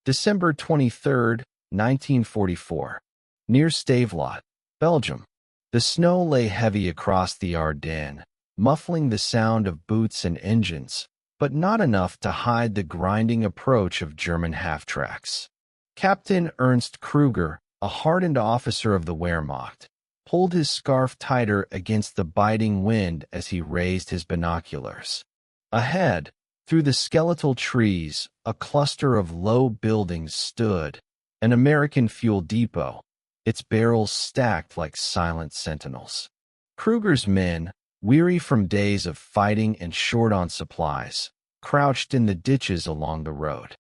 December 23, 1944. Near Stavelot, Belgium. The snow lay heavy across the Ardennes, muffling the sound of boots and engines, but not enough to hide the grinding approach of German half-tracks. Captain Ernst Krüger, a hardened officer of the Wehrmacht, pulled his scarf tighter against the biting wind as he raised his binoculars. Ahead, through the skeletal trees, a cluster of low buildings stood, an American fuel depot, its barrels stacked like silent sentinels. Krüger's men, weary from days of fighting and short on supplies, crouched in the ditches along the road.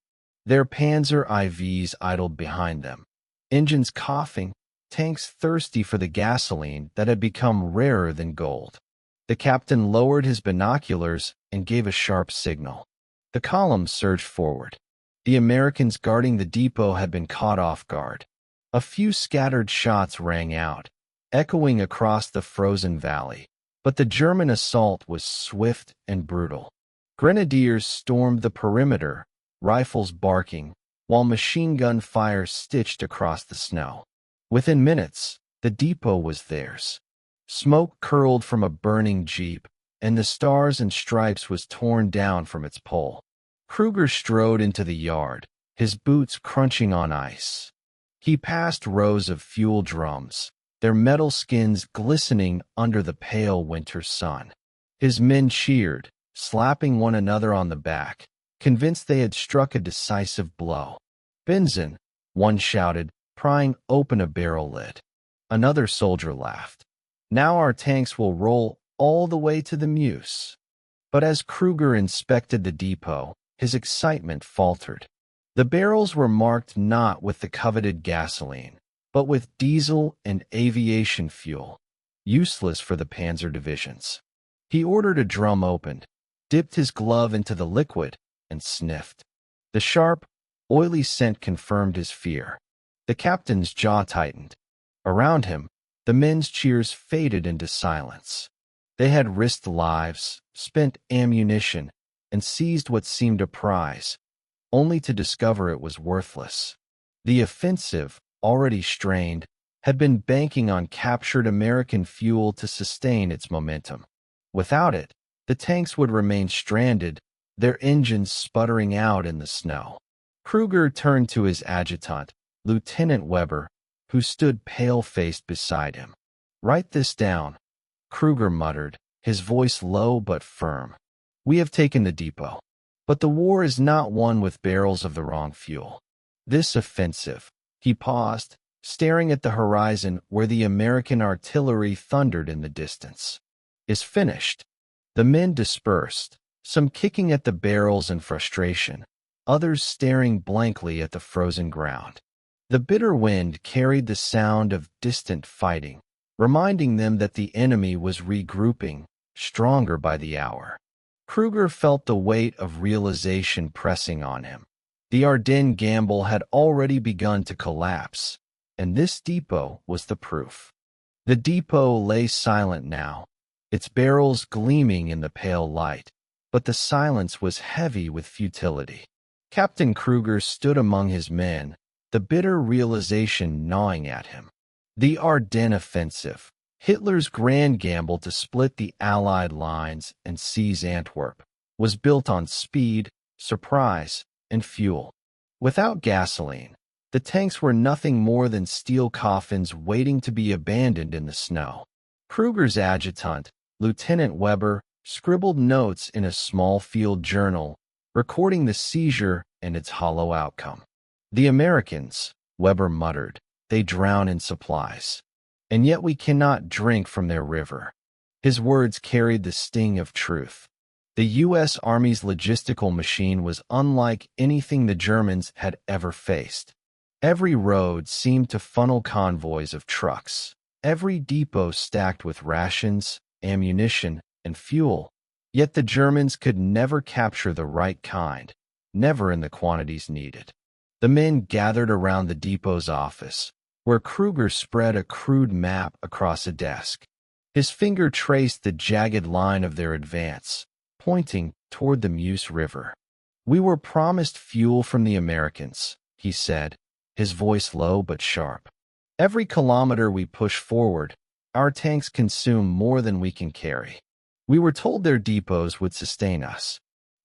Their Panzer IVs idled behind them, engines coughing, tanks thirsty for the gasoline that had become rarer than gold. The captain lowered his binoculars and gave a sharp signal. The column surged forward. The Americans guarding the depot had been caught off guard. A few scattered shots rang out, echoing across the frozen valley, but the German assault was swift and brutal. Grenadiers stormed the perimeter, rifles barking, while machine gun fire stitched across the snow. Within minutes, the depot was theirs. Smoke curled from a burning jeep, and the Stars and Stripes was torn down from its pole. Krüger strode into the yard, his boots crunching on ice. He passed rows of fuel drums, their metal skins glistening under the pale winter sun. His men cheered, slapping one another on the back, convinced they had struck a decisive blow. "Benzin," one shouted, prying open a barrel lid. Another soldier laughed. "Now our tanks will roll all the way to the Meuse." But as Krüger inspected the depot, his excitement faltered. The barrels were marked not with the coveted gasoline, but with diesel and aviation fuel, useless for the panzer divisions. He ordered a drum opened, dipped his glove into the liquid, and sniffed. The sharp, oily scent confirmed his fear. The captain's jaw tightened. Around him, the men's cheers faded into silence. They had risked lives, spent ammunition, and seized what seemed a prize, only to discover it was worthless. The offensive, already strained, had been banking on captured American fuel to sustain its momentum. Without it, the tanks would remain stranded, their engines sputtering out in the snow. Krüger turned to his adjutant, Lieutenant Weber, who stood pale-faced beside him. "Write this down," Krüger muttered, his voice low but firm. "We have taken the depot. But the war is not won with barrels of the wrong fuel. This offensive," he paused, staring at the horizon where the American artillery thundered in the distance, "is finished." The men dispersed, some kicking at the barrels in frustration, others staring blankly at the frozen ground. The bitter wind carried the sound of distant fighting, reminding them that the enemy was regrouping, stronger by the hour. Krüger felt the weight of realization pressing on him. The Ardennes gamble had already begun to collapse, and this depot was the proof. The depot lay silent now, its barrels gleaming in the pale light, but the silence was heavy with futility. Captain Krüger stood among his men, the bitter realization gnawing at him. The Ardennes Offensive, Hitler's grand gamble to split the Allied lines and seize Antwerp, was built on speed, surprise, and fuel. Without gasoline, the tanks were nothing more than steel coffins waiting to be abandoned in the snow. Krüger's adjutant, Lieutenant Weber, scribbled notes in a small field journal, recording the seizure and its hollow outcome. "The Americans," Weber muttered, "they drown in supplies. And yet we cannot drink from their river." His words carried the sting of truth. The U.S. Army's logistical machine was unlike anything the Germans had ever faced. Every road seemed to funnel convoys of trucks, every depot stacked with rations, ammunition, and fuel. Yet the Germans could never capture the right kind, never in the quantities needed. The men gathered around the depot's office, where Krüger spread a crude map across a desk. His finger traced the jagged line of their advance, pointing toward the Meuse River. "We were promised fuel from the Americans," he said, his voice low but sharp. Every kilometer we push forward, our tanks consume more than we can carry. We were told their depots would sustain us.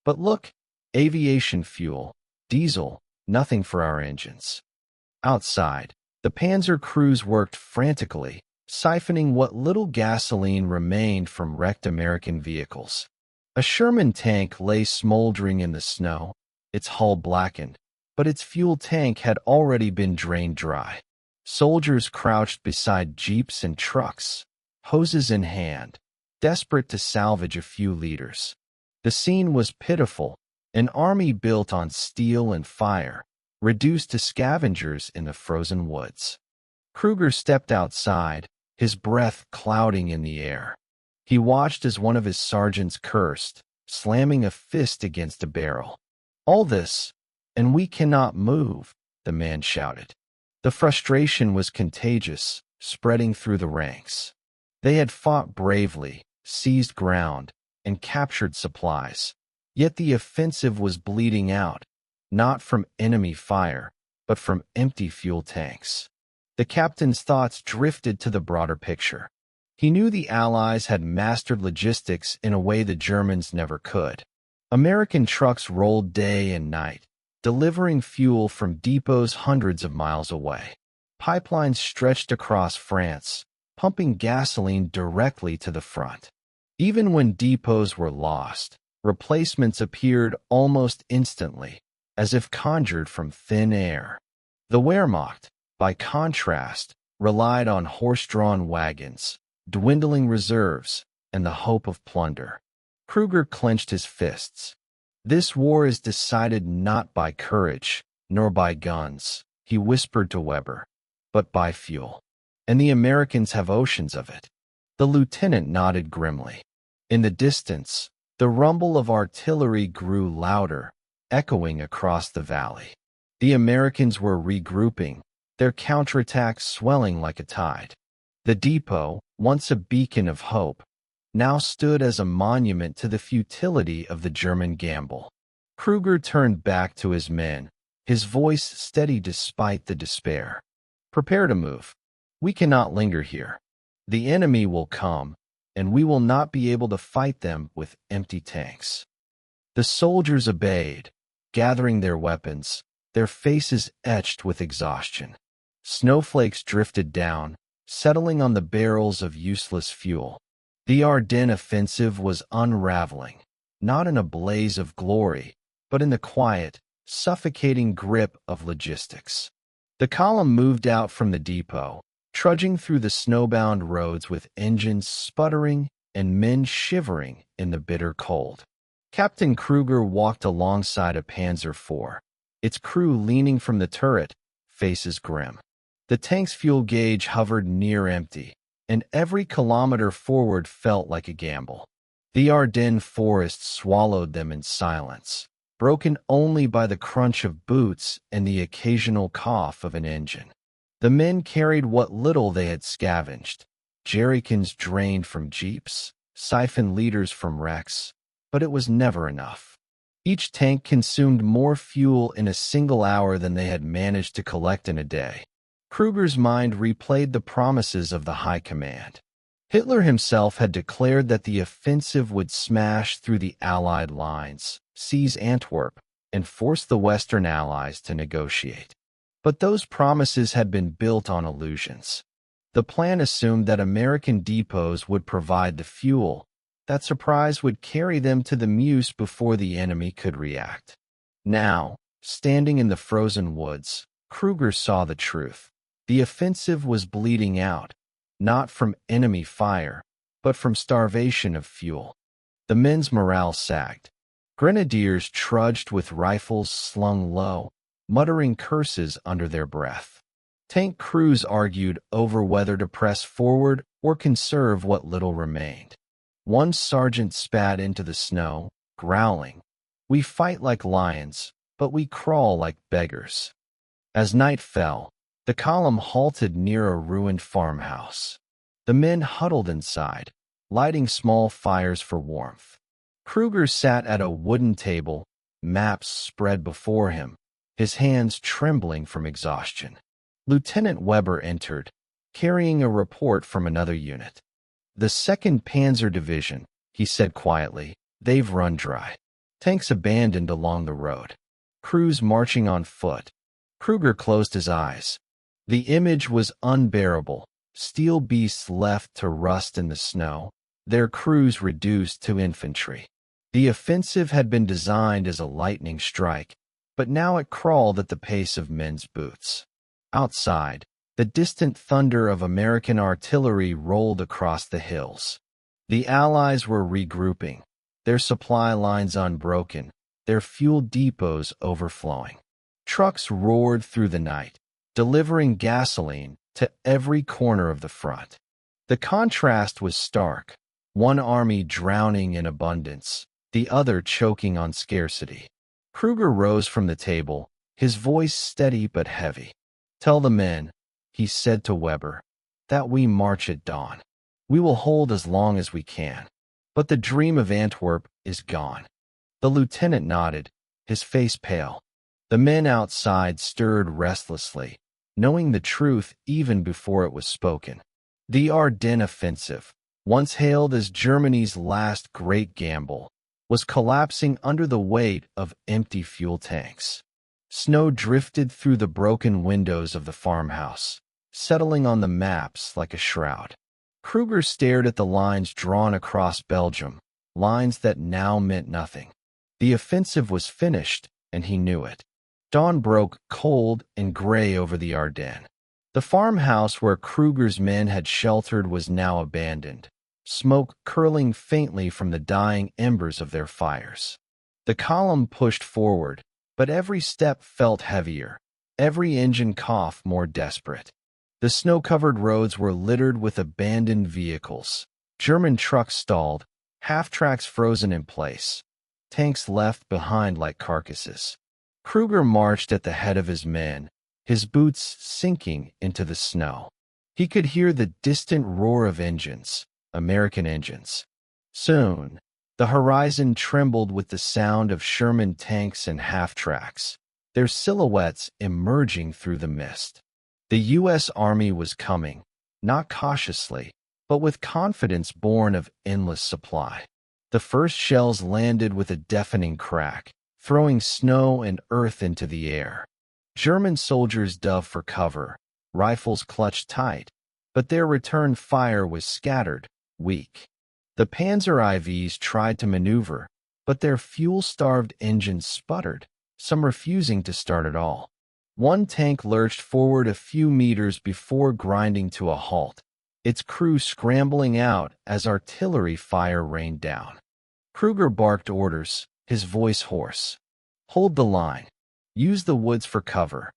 But look, aviation fuel, diesel, nothing for our engines. Outside, the panzer crews worked frantically, siphoning what little gasoline remained from wrecked American vehicles. A Sherman tank lay smoldering in the snow, its hull blackened, but its fuel tank had already been drained dry. Soldiers crouched beside jeeps and trucks, hoses in hand, desperate to salvage a few liters. The scene was pitiful, an army built on steel and fire, reduced to scavengers in the frozen woods. Krüger stepped outside, his breath clouding in the air. He watched as one of his sergeants cursed, slamming a fist against a barrel. "All this, and we cannot move," the man shouted. The frustration was contagious, spreading through the ranks. They had fought bravely, seized ground, and captured supplies. Yet the offensive was bleeding out, not from enemy fire, but from empty fuel tanks. The captain's thoughts drifted to the broader picture. He knew the Allies had mastered logistics in a way the Germans never could. American trucks rolled day and night, delivering fuel from depots hundreds of miles away. Pipelines stretched across France, pumping gasoline directly to the front. Even when depots were lost, replacements appeared almost instantly, as if conjured from thin air. The Wehrmacht, by contrast, relied on horse-drawn wagons, dwindling reserves, and the hope of plunder. Krüger clenched his fists. "This war is decided not by courage, nor by guns," he whispered to Weber, "but by fuel. And the Americans have oceans of it." The lieutenant nodded grimly. In the distance, the rumble of artillery grew louder, echoing across the valley. The Americans were regrouping, their counterattack swelling like a tide. The depot, once a beacon of hope, now stood as a monument to the futility of the German gamble. Krüger turned back to his men, his voice steady despite the despair. "Prepare to move. We cannot linger here. The enemy will come, and we will not be able to fight them with empty tanks." The soldiers obeyed, gathering their weapons, their faces etched with exhaustion. Snowflakes drifted down, settling on the barrels of useless fuel. The Ardennes Offensive was unraveling, not in a blaze of glory, but in the quiet, suffocating grip of logistics. The column moved out from the depot, trudging through the snowbound roads with engines sputtering and men shivering in the bitter cold. Captain Krüger walked alongside a Panzer IV, its crew leaning from the turret, faces grim. The tank's fuel gauge hovered near empty, and every kilometer forward felt like a gamble. The Ardennes forest swallowed them in silence, broken only by the crunch of boots and the occasional cough of an engine. The men carried what little they had scavenged, jerrycans drained from jeeps, siphoned liters from wrecks, but it was never enough. Each tank consumed more fuel in a single hour than they had managed to collect in a day. Krüger's mind replayed the promises of the High Command. Hitler himself had declared that the offensive would smash through the Allied lines, seize Antwerp, and force the Western Allies to negotiate. But those promises had been built on illusions. The plan assumed that American depots would provide the fuel, that supplies would carry them to the Meuse before the enemy could react. Now, standing in the frozen woods, Krüger saw the truth. The offensive was bleeding out, not from enemy fire, but from starvation of fuel. The men's morale sagged. Grenadiers trudged with rifles slung low, muttering curses under their breath. Tank crews argued over whether to press forward or conserve what little remained. One sergeant spat into the snow, growling, "We fight like lions, but we crawl like beggars." As night fell, the column halted near a ruined farmhouse. The men huddled inside, lighting small fires for warmth. Krüger sat at a wooden table, maps spread before him, his hands trembling from exhaustion. Lieutenant Weber entered, carrying a report from another unit. "The 2nd Panzer Division," he said quietly. "They've run dry. Tanks abandoned along the road. Crews marching on foot." Krüger closed his eyes. The image was unbearable. Steel beasts left to rust in the snow, their crews reduced to infantry. The offensive had been designed as a lightning strike, but now it crawled at the pace of men's boots. Outside, the distant thunder of American artillery rolled across the hills. The Allies were regrouping, their supply lines unbroken, their fuel depots overflowing. Trucks roared through the night, delivering gasoline to every corner of the front. The contrast was stark, one army drowning in abundance, the other choking on scarcity. Krüger rose from the table, his voice steady but heavy. "Tell the men," he said to Weber, "that we march at dawn. We will hold as long as we can. But the dream of Antwerp is gone." The lieutenant nodded, his face pale. The men outside stirred restlessly, knowing the truth even before it was spoken. The Ardennes Offensive, once hailed as Germany's last great gamble, was collapsing under the weight of empty fuel tanks. Snow drifted through the broken windows of the farmhouse, settling on the maps like a shroud. Krüger stared at the lines drawn across Belgium, lines that now meant nothing. The offensive was finished, and he knew it. Dawn broke cold and gray over the Ardennes. The farmhouse where Krüger's men had sheltered was now abandoned, smoke curling faintly from the dying embers of their fires. The column pushed forward, but every step felt heavier, every engine cough more desperate. The snow-covered roads were littered with abandoned vehicles. German trucks stalled, half-tracks frozen in place, tanks left behind like carcasses. Krüger marched at the head of his men, his boots sinking into the snow. He could hear the distant roar of engines, American engines. Soon, the horizon trembled with the sound of Sherman tanks and half-tracks, their silhouettes emerging through the mist. The U.S. Army was coming, not cautiously, but with confidence born of endless supply. The first shells landed with a deafening crack, throwing snow and earth into the air. German soldiers dove for cover, rifles clutched tight, but their return fire was scattered, weak. The Panzer IVs tried to maneuver, but their fuel-starved engines sputtered, some refusing to start at all. One tank lurched forward a few meters before grinding to a halt, its crew scrambling out as artillery fire rained down. Krüger barked orders, his voice hoarse. "Hold the line. Use the woods for cover."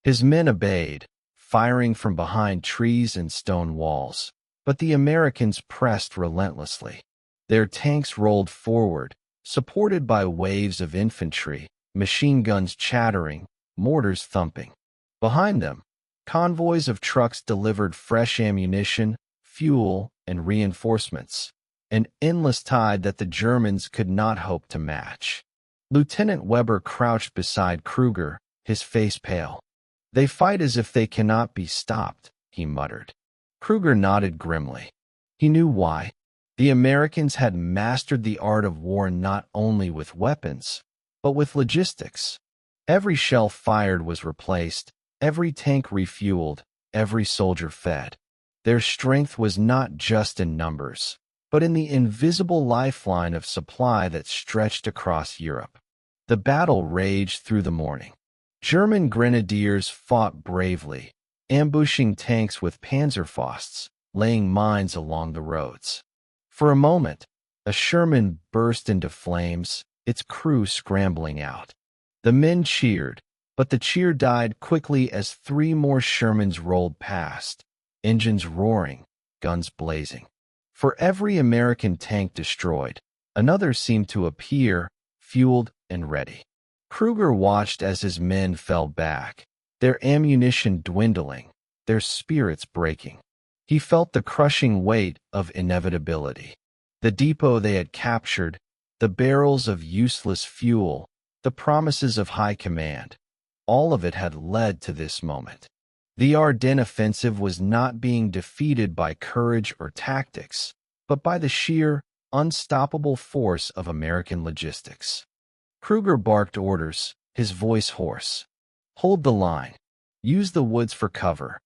His men obeyed, firing from behind trees and stone walls, but the Americans pressed relentlessly. Their tanks rolled forward, supported by waves of infantry, machine guns chattering, mortars thumping. Behind them, convoys of trucks delivered fresh ammunition, fuel, and reinforcements, an endless tide that the Germans could not hope to match. Lieutenant Weber crouched beside Krüger, his face pale. "They fight as if they cannot be stopped," he muttered. Krüger nodded grimly. He knew why. The Americans had mastered the art of war not only with weapons, but with logistics. Every shell fired was replaced, every tank refueled, every soldier fed. Their strength was not just in numbers, but in the invisible lifeline of supply that stretched across Europe. The battle raged through the morning. German grenadiers fought bravely, ambushing tanks with Panzerfausts, laying mines along the roads. For a moment, a Sherman burst into flames, its crew scrambling out. The men cheered, but the cheer died quickly as 3 more Shermans rolled past, engines roaring, guns blazing. For every American tank destroyed, another seemed to appear, fueled and ready. Krüger watched as his men fell back, their ammunition dwindling, their spirits breaking. He felt the crushing weight of inevitability. The depot they had captured, the barrels of useless fuel, the promises of high command. All of it had led to this moment. The Ardennes Offensive was not being defeated by courage or tactics, but by the sheer, unstoppable force of American logistics. Krüger barked orders, his voice hoarse. "Hold the line. Use the woods for cover."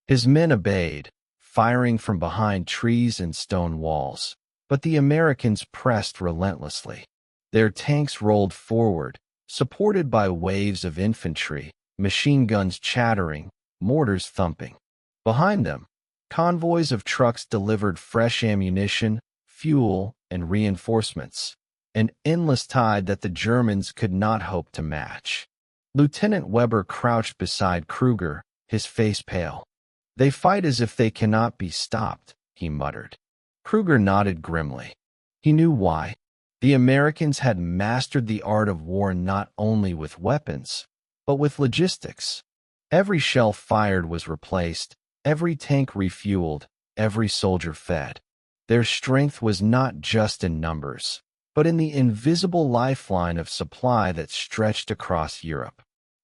His men obeyed, firing from behind trees and stone walls. But the Americans pressed relentlessly. Their tanks rolled forward, supported by waves of infantry, machine guns chattering, mortars thumping. Behind them, convoys of trucks delivered fresh ammunition, fuel, and reinforcements, an endless tide that the Germans could not hope to match. Lieutenant Weber crouched beside Krüger, his face pale. "They fight as if they cannot be stopped," he muttered. Krüger nodded grimly. He knew why. The Americans had mastered the art of war not only with weapons, but with logistics. Every shell fired was replaced, every tank refueled, every soldier fed. Their strength was not just in numbers, but in the invisible lifeline of supply that stretched across Europe.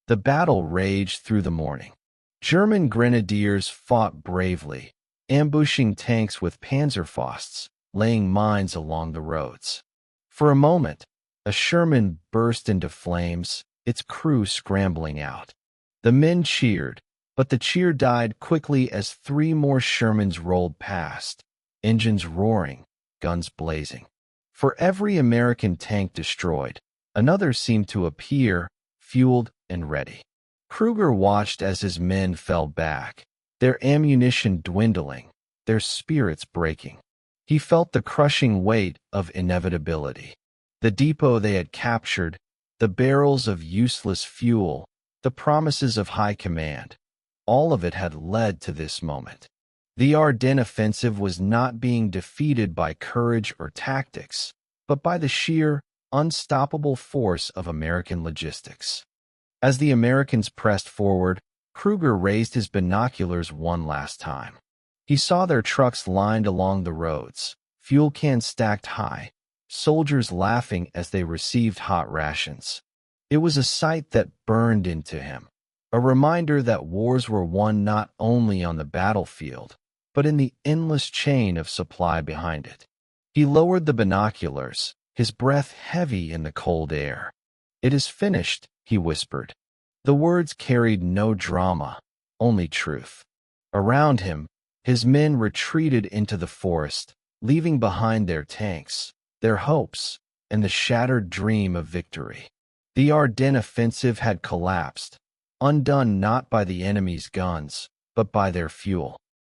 The battle raged through the morning. German grenadiers fought bravely, ambushing tanks with Panzerfausts, laying mines along the roads. For a moment, a Sherman burst into flames, its crew scrambling out. The men cheered, but the cheer died quickly as 3 more Shermans rolled past, engines roaring, guns blazing. For every American tank destroyed, another seemed to appear, fueled and ready. Krüger watched as his men fell back, their ammunition dwindling, their spirits breaking. He felt the crushing weight of inevitability. The depot they had captured, the barrels of useless fuel, the promises of high command, all of it had led to this moment. The Ardennes Offensive was not being defeated by courage or tactics, but by the sheer, unstoppable force of American logistics. As the Americans pressed forward, Krüger raised his binoculars one last time. He saw their trucks lined along the roads, fuel cans stacked high, soldiers laughing as they received hot rations. It was a sight that burned into him, a reminder that wars were won not only on the battlefield, but in the endless chain of supply behind it. He lowered the binoculars, his breath heavy in the cold air. "It is finished," he whispered. The words carried no drama, only truth. Around him, his men retreated into the forest, leaving behind their tanks, their hopes, and the shattered dream of victory. The Ardennes Offensive had collapsed, undone not by the enemy's guns, but by their fuel.